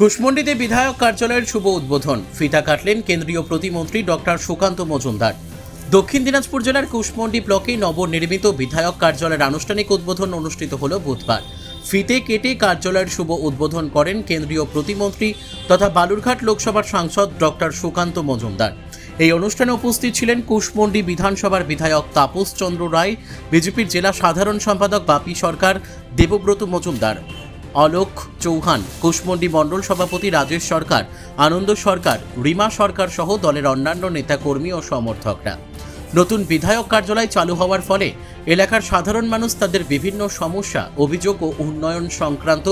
কুশমন্ডিতে বিধায়ক কার্যালয়ের শুভ উদ্বোধন ফিতা কাটলেন কেন্দ্রীয় প্রতিমন্ত্রী ডক্টর সুকান্ত মজুমদার। দক্ষিণ দিনাজপুর জেলার কুশমন্ডি ব্লকে নবনির্মিত বিধায়ক কার্যালয়ের আনুষ্ঠানিক উদ্বোধন অনুষ্ঠিত হল বুধবার। ফিতে কেটে কার্যালয়ের শুভ উদ্বোধন করেন কেন্দ্রীয় প্রতিমন্ত্রী তথা বালুরঘাট লোকসভার সাংসদ ডক্টর সুকান্ত মজুমদার। এই অনুষ্ঠানে উপস্থিত ছিলেন কুশমন্ডি বিধানসভার বিধায়ক তাপস চন্দ্র রায়, বিজেপির জেলা সাধারণ সম্পাদক বাপি সরকার, দেবব্রত মজুমদার, অলোক চৌহান, কুশমন্ডি মণ্ডল সভাপতি রাজেশ সরকার, আনন্দ সরকার, রিমা সরকার সহ দলের অন্যান্য নেতাকর্মী ও সমর্থকরা। নতুন বিধায়ক কার্যালয় চালু হওয়ার ফলে এলাকার সাধারণ মানুষ তাদের বিভিন্ন সমস্যা, অভিযোগ ও উন্নয়ন সংক্রান্ত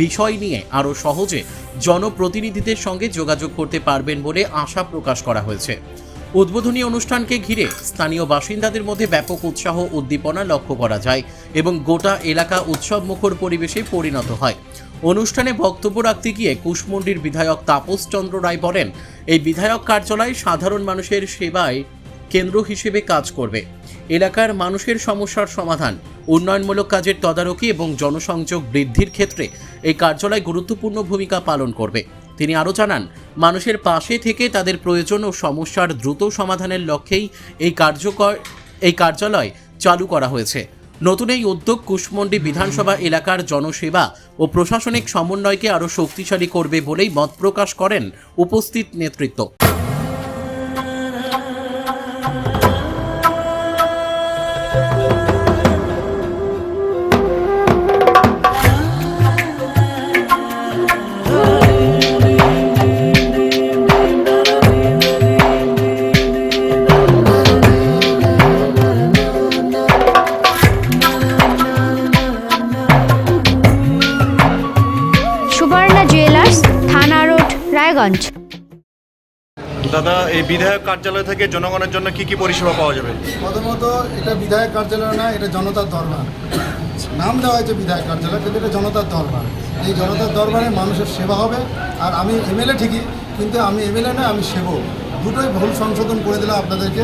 বিষয় নিয়ে আরও সহজে জনপ্রতিনিধিদের সঙ্গে যোগাযোগ করতে পারবেন বলে আশা প্রকাশ করা হয়েছে। উদ্বোধনী অনুষ্ঠানকে ঘিরে স্থানীয় বাসিন্দাদের মধ্যে ব্যাপক উৎসাহ উদ্দীপনা লক্ষ্য করা যায় এবং গোটা এলাকা উৎসবমুখর পরিবেশে পরিণত হয়। অনুষ্ঠানে বক্তব্য রাখতে গিয়ে কুশমন্ডির বিধায়ক তাপস চন্দ্র রায় বলেন, এই বিধায়ক কার্যালয় সাধারণ মানুষের সেবায় কেন্দ্র হিসেবে কাজ করবে। এলাকার মানুষের সমস্যার সমাধান, উন্নয়নমূলক কাজের তদারকি এবং জনসংযোগ বৃদ্ধির ক্ষেত্রে এই কার্যালয় গুরুত্বপূর্ণ ভূমিকা পালন করবে। তিনি আরও জানান, মানুষের পাশে থেকে তাদের প্রয়োজন ও সমস্যার দ্রুত সমাধানের লক্ষ্যেই এই কার্যালয় চালু করা হয়েছে। নতুন এই উদ্যোগ কুশমন্ডি বিধানসভা এলাকার জনসেবা ও প্রশাসনিক সমন্বয়কে আরও শক্তিশালী করবে বলেই মত প্রকাশ করেন উপস্থিত নেতৃত্ব। থানা রোড, রায়গঞ্জ। দাদা, এই বিধায়ক কার্যালয় থেকে জনগণের জন্য কি কি পরিষেবা পাওয়া যাবে? প্রথমত এটা বিধায়ক কার্যালয় না, এটা জনতার দরবার। নাম দেওয়া হয়েছে বিধায়ক কার্যালয়, কিন্তু এটা জনতার দরবার। এই জনতার দরবারে মানুষের সেবা হবে। আর আমি এমএলএ ঠিকই, কিন্তু আমি এমএলএ নয়, আমি সেবক। দুটোই ভুল সংশোধন করে দিলাম আপনাদেরকে।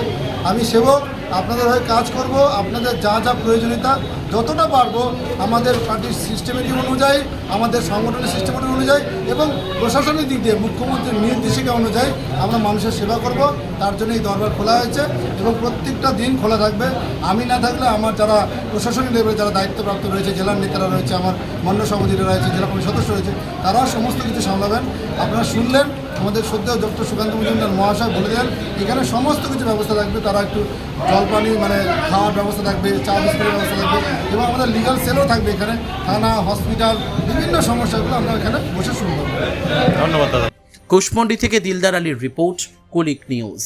আমি সেবক, আপনাদের হয়ে কাজ করব। আপনাদের যা যা প্রয়োজনীয়তা যতটা পারবো আমাদের পার্টির সিস্টেমেটিক অনুযায়ী, আমাদের সংগঠনের সিস্টেমেটিক অনুযায়ী এবং প্রশাসনিক দিক দিয়ে মুখ্যমন্ত্রীর নির্দেশিকা অনুযায়ী আমরা মানুষের সেবা করব। তার জন্য এই দরবার খোলা হয়েছে এবং প্রত্যেকটা দিন খোলা থাকবে। আমি না থাকলে আমার যারা প্রশাসনিক লেভেলে যারা দায়িত্বপ্রাপ্ত রয়েছে, জেলার নেতারা রয়েছে, আমার মণ্ডল সভাপতিরা রয়েছে, জেলা কমিটির সদস্য রয়েছে, তারাও সমস্ত কিছু সামলাবেন। আপনারা শুনলেন আমাদের শ্রদ্ধেয় ডক্টর সুকান্ত মজুমদার মহাশয় বলে দেন, এখানে সমস্ত কিছু ব্যবস্থা থাকবে। তারা একটু জলপানি খাওয়ার ব্যবস্থা থাকবে, চা বিস্কুটের ব্যবস্থা থাকবে এবং আমাদের লিগাল সেলও থাকবে। এখানে থানা, হসপিটাল, বিভিন্ন সমস্যাগুলো আমরা এখানে বসে শুনবো। ধন্যবাদ দাদা। কুশমন্ডি থেকে দিলদার আলীর রিপোর্ট, কুলিক নিউজ।